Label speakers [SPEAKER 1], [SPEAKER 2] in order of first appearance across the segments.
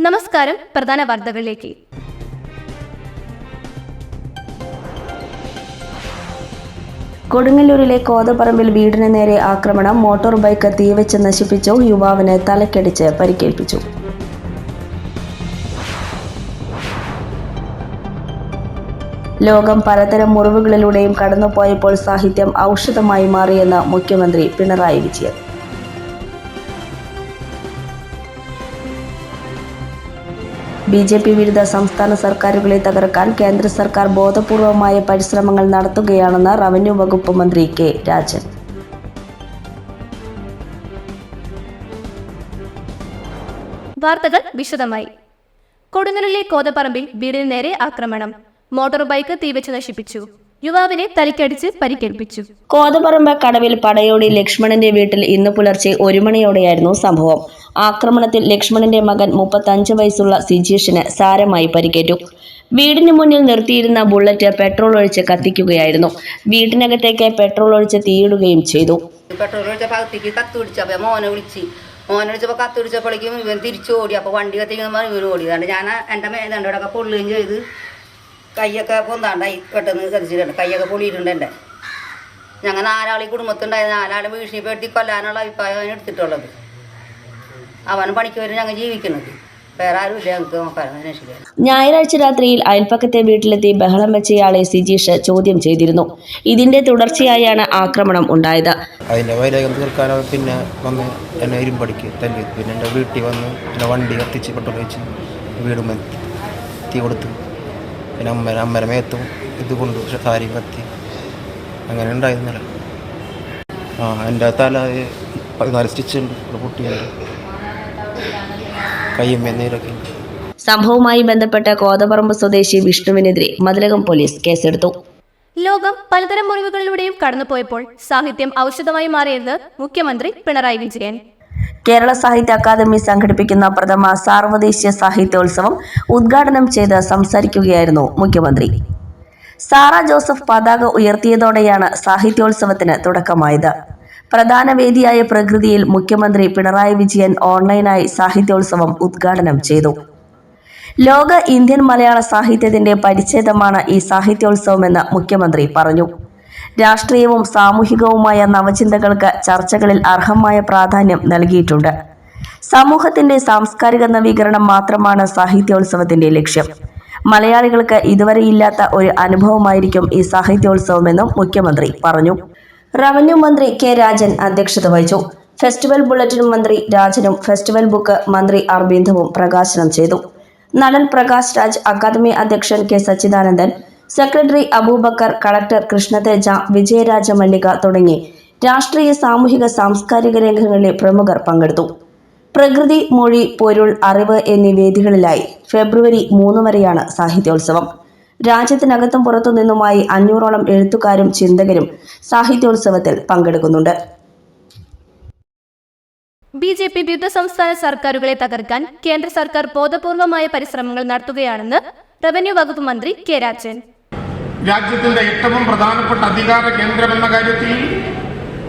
[SPEAKER 1] നമസ്കാരം. പ്രധാന വാർത്തകളിലേക്ക്.
[SPEAKER 2] കൊടുങ്ങല്ലൂരിലെ കോതപ്പറമ്പിൽ വീടിന് നേരെ ആക്രമണം. മോട്ടോർ ബൈക്ക് തീവെച്ച് നശിപ്പിച്ചു. യുവാവിന് തലക്കടിച്ച് പരിക്കേൽപ്പിച്ചു. ലോകം പലതരം മുറിവുകളിലൂടെയും കടന്നുപോയപ്പോൾ സാഹിത്യം ഔഷധമായി മാറിയെന്ന് മുഖ്യമന്ത്രി പിണറായി വിജയൻ. BJP വിരുദ്ധ സംസ്ഥാന സർക്കാരുകളെ തകർക്കാൻ കേന്ദ്ര സർക്കാർ ബോധപൂർവമായ പരിശ്രമങ്ങൾ നടത്തുകയാണെന്ന് റവന്യൂ വകുപ്പ് മന്ത്രി കെ രാജൻ.
[SPEAKER 1] വാർത്തകൾ വിശദമായി. കൊടുങ്ങല്ലൂരിലെ കോതപ്പറമ്പിൽ വീടിന് നേരെ ആക്രമണം. മോട്ടോർ ബൈക്ക് തീവെച്ച് നശിപ്പിച്ചു. യുവാവിനെ തലക്കടിച്ച് പരിക്കേൽപ്പിച്ചു.
[SPEAKER 2] കോതപ്പറമ്പ് കടവിൽ പടയോടി ലക്ഷ്മണന്റെ വീട്ടിൽ ഇന്ന് പുലർച്ചെ 1 മണിയോടെയായിരുന്നു സംഭവം. ആക്രമണത്തിൽ ലക്ഷ്മണന്റെ മകൻ 35 വയസ്സുള്ള സിജീഷിന് സാരമായി പരിക്കേറ്റു. വീടിന് മുന്നിൽ നിർത്തിയിരുന്ന ബുള്ളറ്റ് പെട്രോൾ ഒഴിച്ച് കത്തിക്കുകയായിരുന്നു. വീട്ടിനകത്തേക്ക് പെട്രോൾ ഒഴിച്ച് തീയിടുകയും ചെയ്തു.
[SPEAKER 3] മോനെ വിളിച്ചപ്പോൾ കത്തുപിടിച്ചപ്പോഴേക്കും ഇവൻ തിരിച്ചു ഓടി. അപ്പോൾ വണ്ടി കത്തിക്കുമ്പോൾ ഇവർ ഓടി. അതുകൊണ്ട് ഞാൻ എൻ്റെ മേതണ്ടോടൊക്കെ പൊള്ളുകയും ചെയ്ത് കൈയൊക്കെ പൊന്താണ്ടായി. പെട്ടെന്ന് കത്തിച്ചിട്ടുണ്ട്. കൈയൊക്കെ പൊളിയിട്ടുണ്ട്. എൻ്റെ ഞങ്ങൾ 4 കുടുംബത്തുണ്ടായത്. 4 ഭീഷണിപ്പെടുത്തി കൊല്ലാനുള്ള അഭിപ്രായം എടുത്തിട്ടുള്ളത്. അവന് പണിക്ക് വരും ഞങ്ങൾ ജീവിക്കുന്നത്. വേറെ ആരും ഇല്ല ഞങ്ങൾക്ക് നോക്കാൻ അന്വേഷിക്കാൻ.
[SPEAKER 2] ഞായറാഴ്ച രാത്രിയിൽ അയൽപ്പക്കത്തെ വീട്ടിലെത്തി ബഹളം വെച്ചയാളെ സിജീഷ് ചോദ്യം ചെയ്തിരുന്നു. ഇതിന്റെ തുടർച്ചയായാണ് ആക്രമണം ഉണ്ടായത്.
[SPEAKER 4] അതിൻ്റെ വൈരാഗ്യം തീർക്കാനോ പിന്നെ വന്ന് എന്നെ ഇരുമ്പടിക്ക് തല്ലി. പിന്നെ എൻ്റെ വീട്ടിൽ വന്ന് എൻ്റെ വണ്ടി കത്തിച്ച് പെട്രോൾ വെച്ച് വീടും തീ കൊടുത്തു. പിന്നെ അമ്മയുടെ മേത്തും ഇതുകൊണ്ട് സാരി കത്തി. അങ്ങനെ ഉണ്ടായിരുന്നില്ല. എൻ്റെ തല 14 സ്റ്റിച്ച് ഉണ്ട്. പൊട്ടിയുണ്ട്.
[SPEAKER 2] സംഭവവുമായി ബന്ധപ്പെട്ട കോതപ്പറമ്പ് സ്വദേശി വിഷ്ണുവിനെതിരെ മതിലകം പോലീസ് കേസെടുത്തു.
[SPEAKER 1] ലോകം പലതരം മുറിവുകളിലൂടെയും കടന്നുപോയപ്പോൾ സാഹിത്യം ഔഷധമായി മാറിയെന്ന് മുഖ്യമന്ത്രി പിണറായി വിജയൻ.
[SPEAKER 2] കേരള സാഹിത്യ അക്കാദമി സംഘടിപ്പിക്കുന്ന പ്രഥമ സാർവദേശീയ സാഹിത്യോത്സവം ഉദ്ഘാടനം ചെയ്ത് സംസാരിക്കുകയായിരുന്നു മുഖ്യമന്ത്രി. സാറ ജോസഫ് പതാക ഉയർത്തിയതോടെയാണ് സാഹിത്യോത്സവത്തിന് തുടക്കമായത്. പ്രധാന വേദിയായ പ്രകൃതിയിൽ മുഖ്യമന്ത്രി പിണറായി വിജയൻ ഓൺലൈനായി സാഹിത്യോത്സവം ഉദ്ഘാടനം ചെയ്തു. ലോക ഇന്ത്യൻ മലയാള സാഹിത്യത്തിന്റെ പരിച്ഛേദമാണ് ഈ സാഹിത്യോത്സവമെന്ന് മുഖ്യമന്ത്രി പറഞ്ഞു. രാഷ്ട്രീയവും സാമൂഹികവുമായ നവചിന്തകൾക്ക് ചർച്ചകളിൽ അർഹമായ പ്രാധാന്യം നൽകിയിട്ടുണ്ട്. സമൂഹത്തിന്റെ സാംസ്കാരിക നവീകരണം മാത്രമാണ് സാഹിത്യോത്സവത്തിന്റെ ലക്ഷ്യം. മലയാളികൾക്ക് ഇതുവരെയില്ലാത്ത ഒരു അനുഭവമായിരിക്കും ഈ സാഹിത്യോത്സവമെന്നും മുഖ്യമന്ത്രി പറഞ്ഞു. റവന്യൂ മന്ത്രി കെ രാജൻ അധ്യക്ഷത വഹിച്ചു. ഫെസ്റ്റിവൽ ബുള്ളറ്റിൻ മന്ത്രി രാജനും ഫെസ്റ്റിവൽ ബുക്ക് മന്ത്രി അരവിന്ദവും പ്രകാശനം ചെയ്തു. നടൻ പ്രകാശ് രാജ്, അക്കാദമി അധ്യക്ഷൻ K Sachidanandan, secretary Abubacker, collector Krishnateja, Vijayaraja Mallika തുടങ്ങി രാഷ്ട്രീയ, സാമൂഹിക, സാംസ്കാരിക രംഗങ്ങളിലെ പ്രമുഖർ പങ്കെടുത്തു. പ്രകൃതി, മൊഴി, പൊരുൾ, അറിവ് എന്നീ വേദികളിലായി ഫെബ്രുവരി 3 വരെയാണ് സാഹിത്യോത്സവം. രാജ്യത്തിനകത്തും പുറത്തു നിന്നുമായി 500ഓളം എഴുത്തുകാരും ചിന്തകരും സാഹിത്യോത്സവത്തിൽ പങ്കെടുക്കുന്നുണ്ട്.
[SPEAKER 1] BJP വിരുദ്ധ സംസ്ഥാന സർക്കാരുകളെ തകർക്കാൻ കേന്ദ്ര സർക്കാർ ബോധപൂർവമായ പരിശ്രമങ്ങൾ നടത്തുകയാണെന്ന് റവന്യൂ വകുപ്പ് മന്ത്രി കെ രാജൻ.
[SPEAKER 5] രാജ്യത്തിന്റെ ഏറ്റവും പ്രധാനപ്പെട്ട അധികാര കേന്ദ്രമെന്ന കാര്യത്തിൽ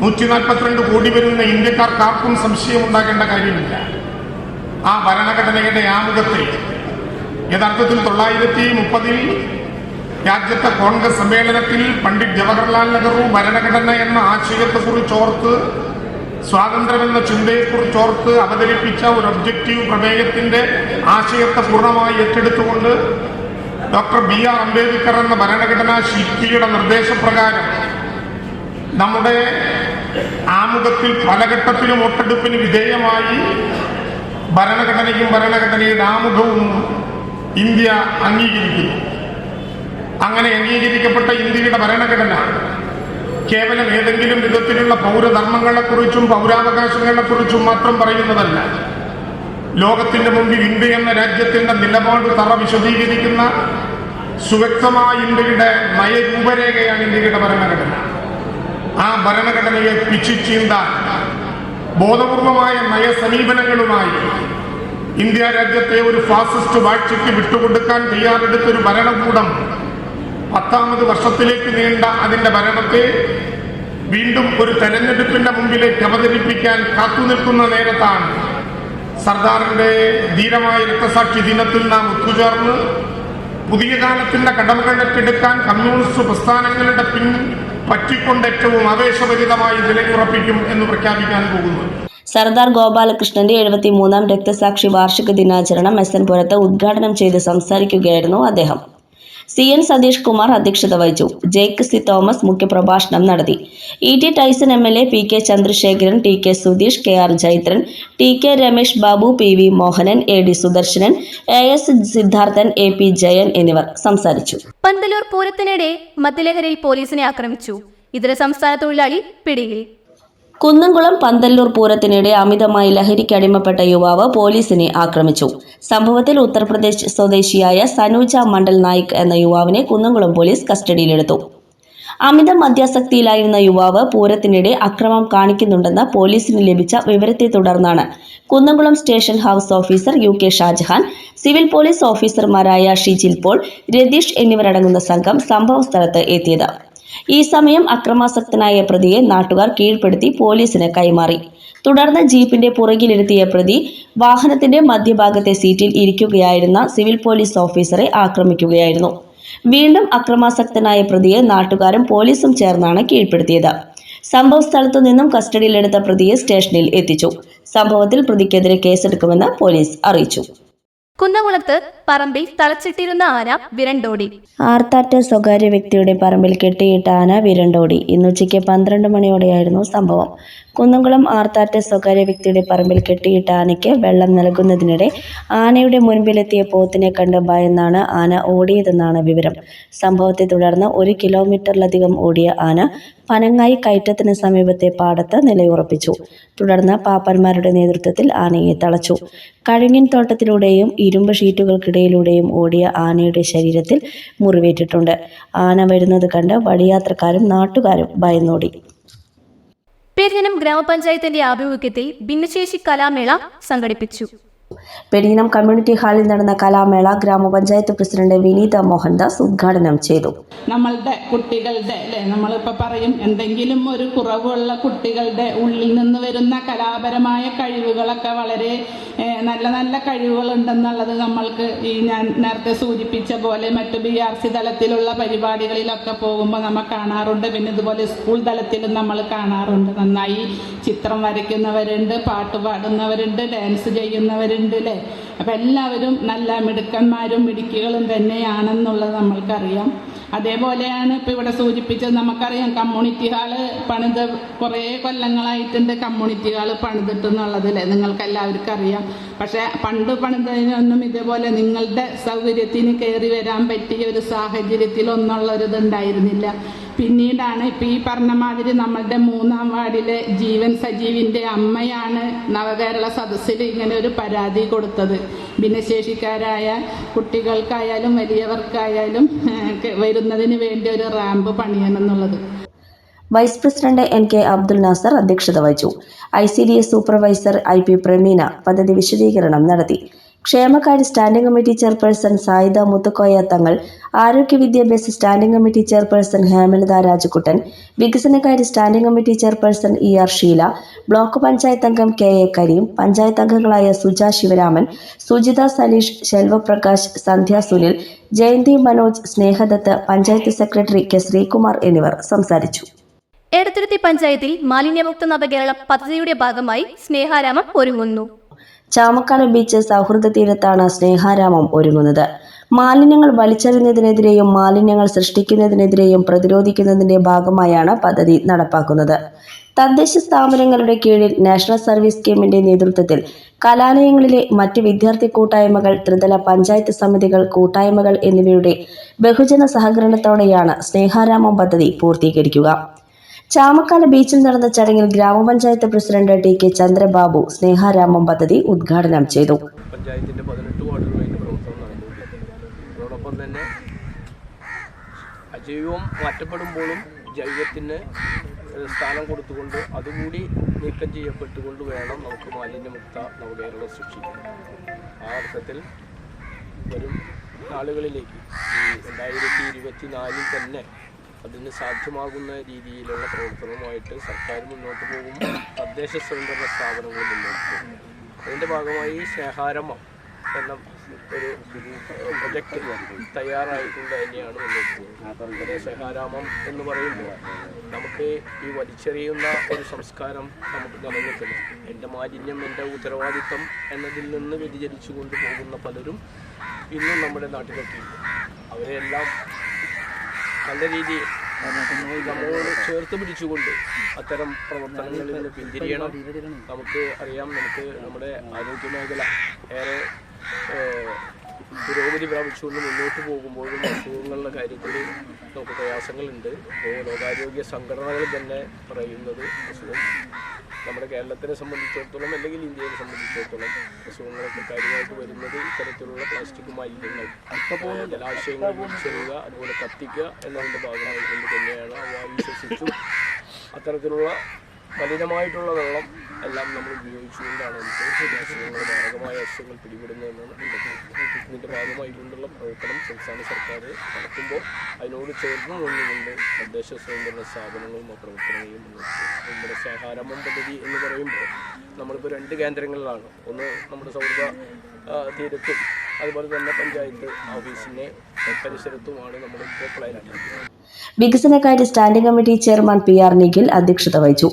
[SPEAKER 5] 142 കോടി വരുന്ന ഇന്ത്യക്കാർക്കാർക്കും സംശയമുണ്ടാകേണ്ട കാര്യമില്ല. ആ ഭരണഘടനയുടെ ആമുഖത്തെ യഥാർത്ഥത്തിൽ 1930-ൽ രാജ്യത്തെ കോൺഗ്രസ് സമ്മേളനത്തിൽ പണ്ഡിറ്റ് ജവഹർലാൽ നെഹ്റു ഭരണഘടന എന്ന ആശയത്തെക്കുറിച്ചോർത്ത്, സ്വാതന്ത്ര്യമെന്ന ചിന്തയെക്കുറിച്ചോർത്ത് അവതരിപ്പിച്ച ഒരു ഒബ്ജക്റ്റീവ് പ്രമേയത്തിന്റെ ആശയത്തെ പൂർണ്ണമായി ഏറ്റെടുത്തുകൊണ്ട് ഡോക്ടർ BR അംബേദ്കർ എന്ന ഭരണഘടനാ ശില്പിയുടെ നിർദ്ദേശപ്രകാരം നമ്മുടെ ആമുഖത്തിൽ പല ഘട്ടത്തിലും വോട്ടെടുപ്പിന് വിധേയമായി ഭരണഘടനയും ഭരണഘടനയുടെ ആമുഖവും ഇന്ത്യ അംഗീകരിക്കുന്നു. അങ്ങനെ അംഗീകരിക്കപ്പെട്ട ഇന്ത്യയുടെ ഭരണഘടന കേവലം ഏതെങ്കിലും വിധത്തിലുള്ള പൗരധർമ്മങ്ങളെക്കുറിച്ചും പൗരാവകാശങ്ങളെക്കുറിച്ചും മാത്രം പറയുന്നതല്ല. ലോകത്തിന്റെ മുമ്പിൽ ഇന്ത്യ എന്ന രാജ്യത്തിന്റെ നിലപാട് വിശദീകരിക്കുന്ന സുവ്യക്തമായ ഇന്ത്യയുടെ നയരൂപരേഖയാണ് ഇന്ത്യയുടെ ഭരണഘടന. ആ ഭരണഘടനയെ പിച്ചിച്ചീന്താൻ ബോധപൂർവമായ നയസമീപനങ്ങളുമായി ഇന്ത്യ രാജ്യത്തെ ഒരു ഫാസിസ്റ്റ് വാഴ്ചയ്ക്ക് വിട്ടുകൊടുക്കാൻ തയ്യാറെടുത്തൊരു ഭരണകൂടം 10ാമത് വർഷത്തിലേക്ക് നീണ്ട അതിന്റെ ഭരണത്തെ വീണ്ടും ഒരു തെരഞ്ഞെടുപ്പിന്റെ മുമ്പിലേക്ക് അവതരിപ്പിക്കാൻ കാത്തുനിൽക്കുന്ന നേരത്താണ് സർദാറിന്റെ ധീരമായ രക്തസാക്ഷി ദിനത്തിൽ നാം ഒത്തുചേർന്ന് പുതിയ കാലത്തിന്റെ കടമകളെടുക്കാൻ കമ്മ്യൂണിസ്റ്റ് പ്രസ്ഥാനങ്ങളുടെ പറ്റിക്കൊണ്ട് ഏറ്റവും ആവേശഭരിതമായി നിലയുറപ്പിക്കും എന്ന് പ്രഖ്യാപിക്കാൻ പോകുന്നു.
[SPEAKER 2] സർദാർ ഗോപാലകൃഷ്ണന്റെ 73-ാം രക്തസാക്ഷി വാർഷിക ദിനാചരണം എസ് എൻ പുരത്ത് ഉദ്ഘാടനം ചെയ്ത് സംസാരിക്കുകയായിരുന്നു അദ്ദേഹം. CN സതീഷ് കുമാർ അധ്യക്ഷത വഹിച്ചു. ജേക്ക് സി തോമസ് മുഖ്യപ്രഭാഷണം നടത്തി. ET Tyson MLA, PK Chandrasekharan, TK Sudheesh, KR Jaithran, TK Ramesh Babu, PV Mohanan, AD Sudarsanan, AS Siddharthan, AP Jayan എന്നിവർ സംസാരിച്ചു.
[SPEAKER 1] പന്തല്ലൂർ പൂരത്തിനിടെ മദ്യലഹരിയിൽ പോലീസിനെ ആക്രമിച്ചു. ഇതര സംസ്ഥാന തൊഴിലാളി പിടിയിൽ.
[SPEAKER 2] കുന്നംകുളം പന്തല്ലൂർ പൂരത്തിനിടെ അമിതമായി ലഹരിക്ക് അടിമപ്പെട്ട യുവാവ് പോലീസിനെ ആക്രമിച്ചു. സംഭവത്തിൽ ഉത്തർപ്രദേശ് സ്വദേശിയായ സനൂജ മണ്ഡൽ നായിക് എന്ന യുവാവിനെ കുന്നംകുളം പോലീസ് കസ്റ്റഡിയിലെടുത്തു. അമിത മദ്യാസക്തിയിലായിരുന്ന യുവാവ് പൂരത്തിനിടെ അക്രമം കാണിക്കുന്നുണ്ടെന്ന് പോലീസിന് ലഭിച്ച വിവരത്തെ തുടർന്നാണ് Kunnamkulam station house officer UK Shajahan, civil police ഓഫീസർമാരായ ഷിജിൽ പോൾ, രതീഷ് എന്നിവരടങ്ങുന്ന സംഘം സംഭവസ്ഥലത്ത് എത്തിയത്. ഈ സമയം അക്രമാസക്തനായ പ്രതിയെ നാട്ടുകാർ കീഴ്പ്പെടുത്തി പോലീസിന് കൈമാറി. തുടർന്ന് ജീപ്പിന്റെ പുറകിലിരുത്തിയ പ്രതി വാഹനത്തിന്റെ മധ്യഭാഗത്തെ സീറ്റിൽ ഇരിക്കുകയായിരുന്ന സിവിൽ പോലീസ് ഓഫീസറെ ആക്രമിക്കുകയായിരുന്നു. വീണ്ടും അക്രമാസക്തനായ പ്രതിയെ നാട്ടുകാരും പോലീസും ചേർന്നാണ് കീഴ്പ്പെടുത്തിയത്. സംഭവ സ്ഥലത്തു നിന്നും കസ്റ്റഡിയിലെടുത്ത പ്രതിയെ സ്റ്റേഷനിൽ എത്തിച്ചു. സംഭവത്തിൽ പ്രതിക്കെതിരെ കേസെടുക്കുമെന്ന് പോലീസ് അറിയിച്ചു.
[SPEAKER 1] കുന്നംകുളത്ത് പറമ്പിൽ തളച്ചിട്ടിരുന്ന ആന വിരണ്ടോടി.
[SPEAKER 2] ആർത്താറ്റ് സ്വകാര്യ വ്യക്തിയുടെ പറമ്പിൽ കെട്ടിയിട്ട ആന വിരണ്ടോടി. ഇന്നുച്ചയ്ക്ക് 12 മണിയോടെയായിരുന്നു സംഭവം. കുന്നംകുളം ആർത്താറ്റ് സ്വകാര്യ വ്യക്തിയുടെ പറമ്പിൽ കെട്ടിയിട്ട ആനയ്ക്ക് വെള്ളം നൽകുന്നതിനിടെ ആനയുടെ മുൻപിലെത്തിയ പോത്തിനെ കണ്ട് ഭയന്നാണ് ആന ഓടിയതെന്നാണ് വിവരം. സംഭവത്തെ തുടർന്ന് 1 കിലോമീറ്ററിലധികം ഓടിയ ആന പനങ്ങായി കയറ്റത്തിന് സമീപത്തെ പാടത്ത് നിലയുറപ്പിച്ചു. തുടർന്ന് പാപ്പന്മാരുടെ നേതൃത്വത്തിൽ ആനയെ തളച്ചു. കഴുങ്ങിൻ തോട്ടത്തിലൂടെയും ഇരുമ്പ് ഷീറ്റുകൾക്കിടയിലൂടെയും ഓടിയ ആനയുടെ ശരീരത്തിൽ മുറിവേറ്റിട്ടുണ്ട്. ആന വരുന്നത് കണ്ട് വഴിയാത്രക്കാരും നാട്ടുകാരും ഭയന്നോടി.
[SPEAKER 1] പെരിഞ്ഞനം ഗ്രാമപഞ്ചായത്തിന്റെ ആഭിമുഖ്യത്തിൽ ഭിന്നശേഷി കലാമേള സംഘടിപ്പിച്ചു.
[SPEAKER 2] പെരിഞ്ഞനം കമ്മ്യൂണിറ്റി ഹാളിൽ നടന്ന കലാമേള ഗ്രാമപഞ്ചായത്ത് പ്രസിഡന്റ് വിനീത മോഹൻദാസ് ഉദ്ഘാടനം ചെയ്തു.
[SPEAKER 6] നമ്മളുടെ കുട്ടികളുടെ നമ്മളിപ്പോൾ പറയും എന്തെങ്കിലും ഒരു കുറവുള്ള കുട്ടികളുടെ ഉള്ളിൽ നിന്ന് വരുന്ന കലാപരമായ കഴിവുകളൊക്കെ വളരെ നല്ല നല്ല കഴിവുകളുണ്ടെന്നുള്ളത് നമ്മൾക്ക് ഈ ഞാൻ നേരത്തെ സൂചിപ്പിച്ച പോലെ മറ്റു BRC തലത്തിലുള്ള പരിപാടികളിലൊക്കെ പോകുമ്പോൾ നമ്മൾ കാണാറുണ്ട്. പിന്നെ ഇതുപോലെ സ്കൂൾ തലത്തിലും നമ്മൾ കാണാറുണ്ട്. നന്നായി ചിത്രം വരയ്ക്കുന്നവരുണ്ട്, പാട്ട് പാടുന്നവരുണ്ട്, ഡാൻസ് ചെയ്യുന്നവരുണ്ട് അല്ലേ. അപ്പം എല്ലാവരും നല്ല മിടുക്കന്മാരും മിടുക്കികളും തന്നെയാണെന്നുള്ളത് നമ്മൾക്കറിയാം. അതേപോലെയാണ് ഇപ്പോൾ ഇവിടെ സൂചിപ്പിച്ചത്. നമുക്കറിയാം കമ്മ്യൂണിറ്റി ഹാള് പണിത് കുറേ കൊല്ലങ്ങളായിട്ടുണ്ട്. കമ്മ്യൂണിറ്റി ഹാള് പണിതിട്ടെന്നുള്ളതല്ലേ നിങ്ങൾക്കെല്ലാവർക്കും അറിയാം. പക്ഷേ പണ്ട് പണിതതിനൊന്നും ഇതേപോലെ നിങ്ങളുടെ സൗകര്യത്തിന് കയറി വരാൻ പറ്റിയ ഒരു സാഹചര്യത്തിലൊന്നുള്ളൊരിതുണ്ടായിരുന്നില്ല. പിന്നീടാണ് ഇപ്പം ഈ പറഞ്ഞ മാതിരി നമ്മളുടെ 3-ാം വാർഡിലെ ജീവൻ സജീവിൻ്റെ അമ്മയാണ് നവകേരള സദസ്സിൽ ഇങ്ങനെ ഒരു പരാതി കൊടുത്തത്. ഭിന്നശേഷിക്കാരായ കുട്ടികൾക്കായാലും വലിയവർക്കായാലും വരുന്നതിന് വേണ്ടി ഒരു റാമ്പ് പണിയണമെന്നുള്ളത്.
[SPEAKER 2] Vice president NK Abdul Nasar അധ്യക്ഷത വഹിച്ചു. ICDS സൂപ്പർവൈസർ IP പ്രമീന പദ്ധതി വിശദീകരണം നടത്തി. ക്ഷേമകാര്യ standing committee chairperson Sayida Muthukoya Thangal, ആരോഗ്യ വിദ്യാഭ്യാസ standing committee chairperson Hemalatha Rajakuttan, വികസനകാര്യ standing committee chairperson ER Sheela, block panchayat അംഗം KA കരീം, പഞ്ചായത്ത് അംഗങ്ങളായ സുജ ശിവരാമൻ, സുജിത സലീഷ്, ശെൽവപ്രകാശ്, സന്ധ്യ സുനിൽ, ജയന്തി മനോജ്, സ്നേഹദത്ത്, പഞ്ചായത്ത് സെക്രട്ടറി K ശ്രീകുമാർ എന്നിവർ സംസാരിച്ചു.
[SPEAKER 1] എടത്തുരുത്തി പഞ്ചായത്തിൽ മാലിന്യമുക്ത നവകേരളം പദ്ധതിയുടെ ഭാഗമായി സ്നേഹാരാമം ഒരുങ്ങുന്നു.
[SPEAKER 2] ചാമക്കാല ബീച്ച് സൗഹൃദ തീരത്താണ് സ്നേഹാരാമം ഒരുങ്ങുന്നത്. മാലിന്യങ്ങൾ വലിച്ചെറിയുന്നതിനെതിരെയും മാലിന്യങ്ങൾ സൃഷ്ടിക്കുന്നതിനെതിരെയും പ്രതിരോധിക്കുന്നതിന്റെ ഭാഗമായാണ് പദ്ധതി നടപ്പാക്കുന്നത്. തദ്ദേശ സ്ഥാപനങ്ങളുടെ കീഴിൽ നാഷണൽ സർവീസ് സ്കീമിന്റെ നേതൃത്വത്തിൽ കലാലയങ്ങളിലെ മറ്റ് വിദ്യാർത്ഥി കൂട്ടായ്മകൾ, ത്രിതല പഞ്ചായത്ത് സമിതികൾ, കൂട്ടായ്മകൾ എന്നിവയുടെ ബഹുജന സഹകരണത്തോടെയാണ് സ്നേഹാരാമം പദ്ധതി പൂർത്തീകരിക്കുക. ചാമക്കാല ബീച്ചിൽ നടന്ന ചടങ്ങിൽ ഗ്രാമപഞ്ചായത്ത് പ്രസിഡന്റ് TK ചന്ദ്രബാബു സ്നേഹാരാമം പദ്ധതി ഉദ്ഘാടനം ചെയ്തു.
[SPEAKER 7] പഞ്ചായത്തിൻ്റെ 18 വാർഡുകളിൽ പ്രവർത്തനം നടന്നുകൊണ്ടിരിക്കുന്നു. അതോടൊപ്പം തന്നെ അജൈവം മാറ്റപ്പെടുമ്പോഴും ജൈവത്തിന് സ്ഥാനം കൊടുത്തുകൊണ്ട് അതുകൂടി നീക്കം ചെയ്യപ്പെട്ടുകൊണ്ട് വേണം നമുക്ക് മാലിന്യമുക്ത നവകേരളം സൃഷ്ടിക്കാൻ. ആ അർത്ഥത്തിൽ വരും നാളുകളിലേക്ക് 2024 തന്നെ അതിന് സാധ്യമാകുന്ന രീതിയിലുള്ള പ്രവർത്തനവുമായിട്ട് സർക്കാർ മുന്നോട്ട് പോകും, തദ്ദേശ സ്വയംഭരണ സ്ഥാപനങ്ങൾ മുന്നോട്ട് പോകും. അതിൻ്റെ ഭാഗമായി സ്നേഹാരംഭം എന്ന ഒരു പ്രൊജക്റ്റ് തയ്യാറായിക്കൊണ്ട് തന്നെയാണ് മുന്നോട്ട്. സ്നേഹാരാമം എന്ന് പറയുമ്പോൾ നമുക്ക് ഈ വലിച്ചെറിയുന്ന ഒരു സംസ്കാരം നമുക്ക് നിലനിൽക്കുന്നു. എൻ്റെ മാലിന്യം എൻ്റെ ഉത്തരവാദിത്വം എന്നതിൽ നിന്ന് വ്യതിചലിച്ചു കൊണ്ട് പോകുന്ന പലരും ഇന്നും നമ്മുടെ നാട്ടിലൊക്കെ ഉണ്ട്. അവരെല്ലാം നല്ല രീതിയിൽ നമ്മളോട് ചേർത്ത് പിടിച്ചുകൊണ്ട് അത്തരം പ്രവർത്തനങ്ങളിൽ നിന്ന് പിന്തിരിയണം. നമുക്ക് അറിയാം, നമുക്ക് നമ്മുടെ ആരോഗ്യ മേഖല ഏറെ പുരോഗതി പ്രാപിച്ചുകൊണ്ട് മുന്നോട്ട് പോകുമ്പോഴും അസുഖങ്ങളുടെ കാര്യത്തിൽ നമുക്ക് പ്രയാസങ്ങളുണ്ട്. അപ്പോൾ ലോകാരോഗ്യ സംഘടനകൾ തന്നെ പറയുന്നത് അസുഖം നമ്മുടെ കേരളത്തിനെ സംബന്ധിച്ചിടത്തോളം അല്ലെങ്കിൽ ഇന്ത്യയെ സംബന്ധിച്ചിടത്തോളം അസുഖങ്ങളൊക്കെ കാര്യമായിട്ട് വരുന്നത് ഇത്തരത്തിലുള്ള പ്ലാസ്റ്റിക് മാലിന്യങ്ങൾ ജലാശയങ്ങൾ വലിച്ചെറിയുക, അതുപോലെ കത്തിക്കുക എന്നതിൻ്റെ ഭാഗമായിക്കൊണ്ട് തന്നെയാണ്. വായു ശ്വസിച്ചും അത്തരത്തിലുള്ള മലിനമായിട്ടുള്ള വെള്ളം എല്ലാം നമ്മൾ ഉപയോഗിച്ചുകൊണ്ടാണ് നമുക്ക് അസുഖങ്ങൾ മാരകമായ അസുഖങ്ങൾ പിടിപെടുന്നതെന്നാണ് ഇതിൻ്റെ ഭാഗമായിക്കൊണ്ടുള്ള പ്രവർത്തനം സംസ്ഥാന സർക്കാർ നടത്തുമ്പോൾ അതിനോട് ചേർന്ന് നിന്നുകൊണ്ട് തദ്ദേശ സ്വയംഭരണ സ്ഥാപനങ്ങളും ആ പ്രവർത്തനങ്ങളും നമ്മുടെ സ്നേഹാരംഭം പദ്ധതി എന്ന് പറയുമ്പോൾ നമ്മളിപ്പോൾ 2 കേന്ദ്രങ്ങളിലാണ്. ഒന്ന് നമ്മുടെ സൗഹൃദ തീരത്തും അതുപോലെ തന്നെ പഞ്ചായത്ത് ഓഫീസിൻ്റെ പരിസരത്തുമാണ് നമ്മളിപ്പോൾ പ്ലാൻ ആക്കുന്നത്.
[SPEAKER 2] വികസനകാര്യ standing committee chairman PR Nikhil അധ്യക്ഷത വഹിച്ചു.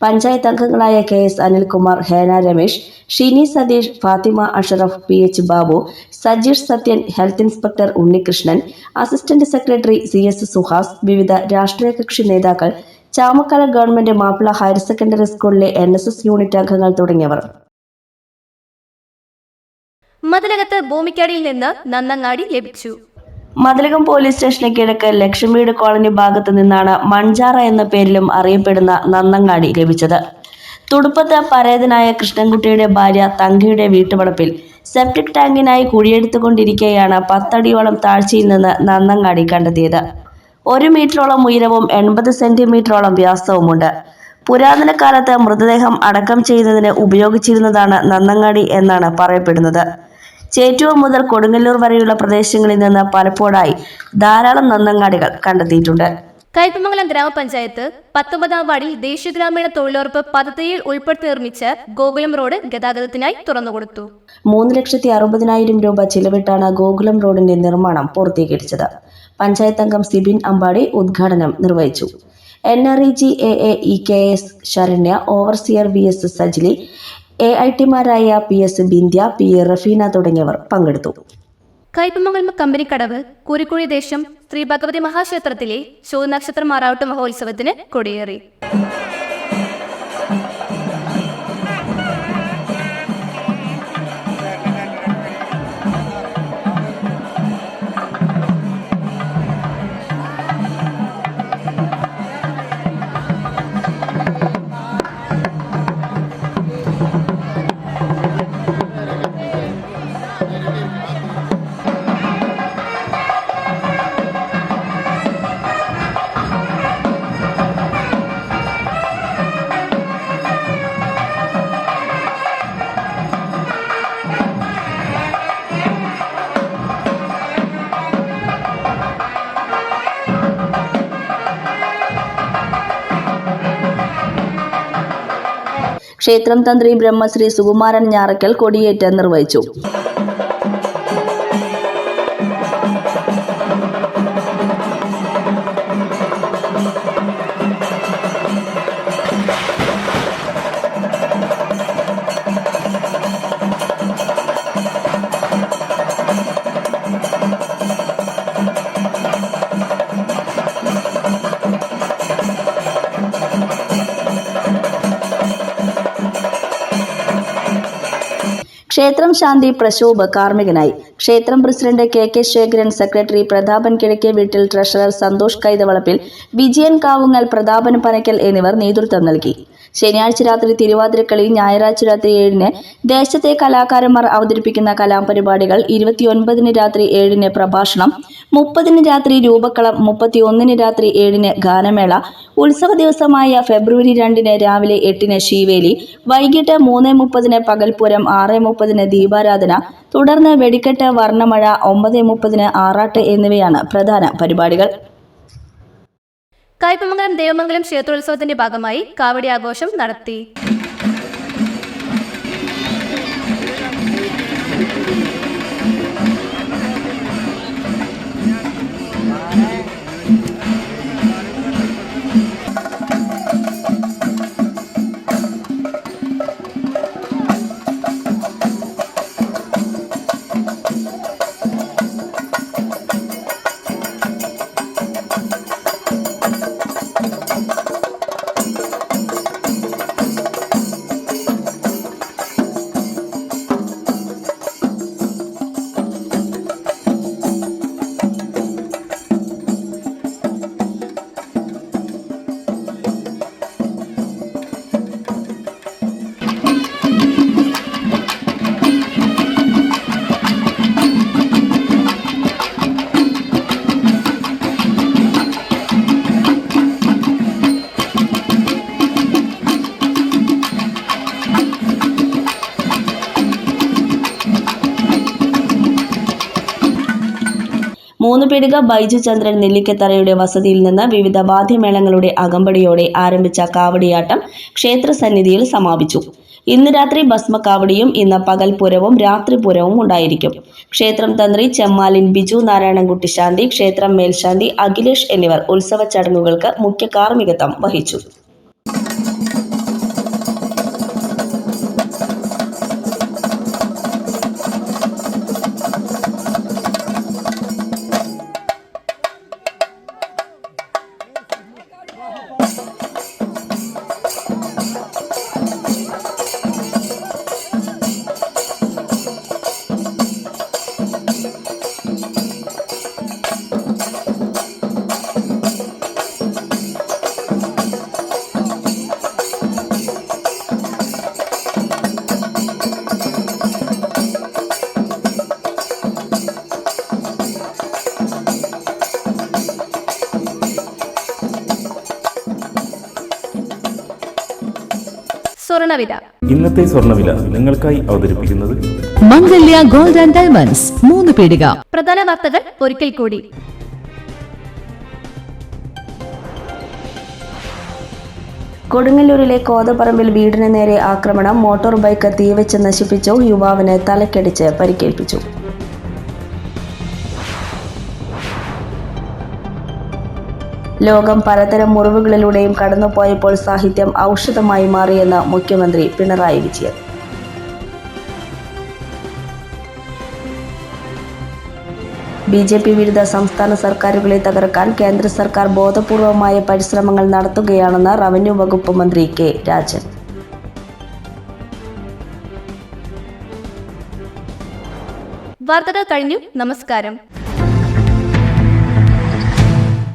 [SPEAKER 2] പഞ്ചായത്ത് അംഗങ്ങളായ KS Anilkumar, Hena Ramesh, Shini Satheesh, Fathima Ashraf, PH Babu, Sajeesh Sathyan, health inspector Unnikrishnan, assistant secretary CS Suhas, വിവിധ രാഷ്ട്രീയ കക്ഷി നേതാക്കൾ, Chamakkala government Mappila higher secondary സ്കൂളിലെ NSS യൂണിറ്റ് അംഗങ്ങൾ തുടങ്ങിയവർ.
[SPEAKER 1] മതിലകത്ത് ഭൂമിക്കടിയിൽ നിന്ന് നന്നങ്ങാടി ലഭിച്ചു.
[SPEAKER 2] മതിലകം പോലീസ് സ്റ്റേഷന് കിഴക്ക് ലക്ഷ്മീട് കോളനി ഭാഗത്തു നിന്നാണ് മൺചാറ എന്ന പേരിലും അറിയപ്പെടുന്ന നന്നങ്ങാടി ലഭിച്ചത്. തുടുപ്പത്ത് പരേതനായ കൃഷ്ണൻകുട്ടിയുടെ ഭാര്യ തങ്കയുടെ വീട്ടുവളപ്പിൽ സെപ്റ്റിക് ടാങ്കിനായി കുഴിയെടുത്തുകൊണ്ടിരിക്കെയാണ് 10 അടിയോളം താഴ്ചയിൽ നിന്ന് നന്നങ്ങാടി കണ്ടെത്തിയത്. 1 മീറ്ററോളം ഉയരവും 80 സെന്റിമീറ്ററോളം വ്യാസവുമുണ്ട്. പുരാതന കാലത്ത് മൃതദേഹം അടക്കം ചെയ്യുന്നതിന് ഉപയോഗിച്ചിരുന്നതാണ് നന്നങ്ങാടി എന്നാണ് പറയപ്പെടുന്നത്. ചേറ്റുവ മുതൽ കൊടുങ്ങല്ലൂർ വരെയുള്ള പ്രദേശങ്ങളിൽ നിന്ന് പലപ്പോഴായി ധാരാളം നന്നങ്ങാടികൾ കണ്ടെത്തിയിട്ടുണ്ട്.
[SPEAKER 1] കയ്പമംഗലം ഗ്രാമപഞ്ചായത്ത് 19-ാം വാർഡിൽ ദേശീയ ഗ്രാമീണ തൊഴിലുറപ്പ് പദ്ധതിയിൽ ഉൾപ്പെടുത്തി നിർമ്മിച്ച ഗോകുലം റോഡ് ഗതാഗതത്തിനായി തുറന്നുകൊടുത്തു.
[SPEAKER 2] 3,60,000 രൂപ ചിലവിട്ടാണ് ഗോകുലം റോഡിന്റെ നിർമ്മാണം പൂർത്തീകരിച്ചത്. പഞ്ചായത്ത് അംഗം സിബിൻ അമ്പാടി ഉദ്ഘാടനം നിർവഹിച്ചു. NREG AA EKS Saranya, overseer VS Sajili, AIT-മാരായ PS Bindhya, PA Raphinha തുടങ്ങിയവർ പങ്കെടുത്തു.
[SPEAKER 1] കയ്പമംഗലം കമ്പനിക്കടവ് കുരിക്കുഴി ദേശം ശ്രീ ഭഗവതി മഹാക്ഷേത്രത്തിലെ ചോദ്നക്ഷത്ര മാറാവട്ട് മഹോത്സവത്തിന് കൊടിയേറി.
[SPEAKER 2] ക്ഷേത്രം തന്ത്രി ബ്രഹ്മശ്രീ സുകുമാരൻ ഞാറക്കൽ കൊടിയേറ്റ് നിർവഹിച്ചു. ക്ഷേത്രം ശാന്തി പ്രശോഭ് കാർമ്മികനായി. ക്ഷേത്രം president KK Sekharan, secretary Prathapan കിഴക്കേ വീട്ടിൽ, ട്രഷറർ സന്തോഷ് കൈതവളപ്പിൽ, വിജയൻ കാവുങ്ങൽ, പ്രതാപൻ പനക്കൽ എന്നിവർ നേതൃത്വം നൽകി. ശനിയാഴ്ച രാത്രി തിരുവാതിരക്കളി, ഞായറാഴ്ച രാത്രി 7-ന് ദേശത്തെ കലാകാരന്മാർ അവതരിപ്പിക്കുന്ന കലാപരിപാടികൾ, 29-ന് രാത്രി 7-ന് പ്രഭാഷണം, 30-ന് രാത്രി രൂപക്കളം, 31-ന് രാത്രി 7-ന് ഗാനമേള, ഉത്സവ ദിവസമായ ഫെബ്രുവരി 2-ന് രാവിലെ 8-ന് ശീവേലി, വൈകിട്ട് 3:30-ന് പകൽപൂരം, 6:30-ന് ദീപാരാധന, തുടർന്ന് വെടിക്കെട്ട്, വർണ്ണമഴ, 9:30-ന് ആറാട്ട് എന്നിവയാണ് പ്രധാന പരിപാടികൾ.
[SPEAKER 1] കയ്പമംഗലം ദേവമംഗലം ക്ഷേത്രോത്സവത്തിന്റെ ഭാഗമായി കാവടി ആഘോഷം നടത്തി.
[SPEAKER 2] 3 പീടിക ബൈജു ചന്ദ്രൻ നെല്ലിക്കത്തറയുടെ വസതിയിൽ നിന്ന് വിവിധ വാദ്യമേളങ്ങളുടെ അകമ്പടിയോടെ ആരംഭിച്ച കാവടിയാട്ടം ക്ഷേത്രസന്നിധിയിൽ സമാപിച്ചു. ഇന്ന് രാത്രി ഭസ്മക്കാവടിയും ഇന്ന് പകൽപൂരവും രാത്രിപൂരവും ഉണ്ടായിരിക്കും. ക്ഷേത്രം തന്ത്രി ചെമ്മാലിൻ ബിജു നാരായണൻകുട്ടി ശാന്തി, ക്ഷേത്രം മേൽശാന്തി അഖിലേഷ് എന്നിവർ ഉത്സവ ചടങ്ങുകൾക്ക് മുഖ്യ കാർമ്മികത്വം വഹിച്ചു.
[SPEAKER 1] സ്വർണ്ണവില.
[SPEAKER 8] ഇന്നത്തെ സ്വർണ്ണവില നിങ്ങൾക്കായി അവതരിപ്പിക്കുന്നത്
[SPEAKER 9] മംഗല്യ ഗോൾഡ് ആൻഡ് ഡയമണ്ട്സ് 3 പീടിക.
[SPEAKER 1] പ്രധാന വാർത്തകൾ ഒരിക്കൽ കൂടി.
[SPEAKER 2] കൊടുങ്ങല്ലൂരിലെ കോതപ്പറമ്പിൽ വീടിന് നേരെ ആക്രമണം. മോട്ടോർ ബൈക്ക് തീവെച്ച് നശിപ്പിച്ചു. യുവാവിന് തലക്കടിച്ച് പരിക്കേൽപ്പിച്ചു. ലോകം പലതരം മുറിവുകളിലൂടെയും കടന്നുപോയപ്പോൾ സാഹിത്യം ഔഷധമായി മാറിയെന്ന് മുഖ്യമന്ത്രി പിണറായി വിജയൻ. BJP വിരുദ്ധ സംസ്ഥാന സർക്കാരുകളെ തകർക്കാൻ കേന്ദ്ര സർക്കാർ ബോധപൂർവമായ പരിശ്രമങ്ങൾ നടത്തുകയാണെന്ന് റവന്യൂ വകുപ്പ് മന്ത്രി കെ രാജൻ.
[SPEAKER 1] വാർത്തകൾ കഴിഞ്ഞു. നമസ്കാരം.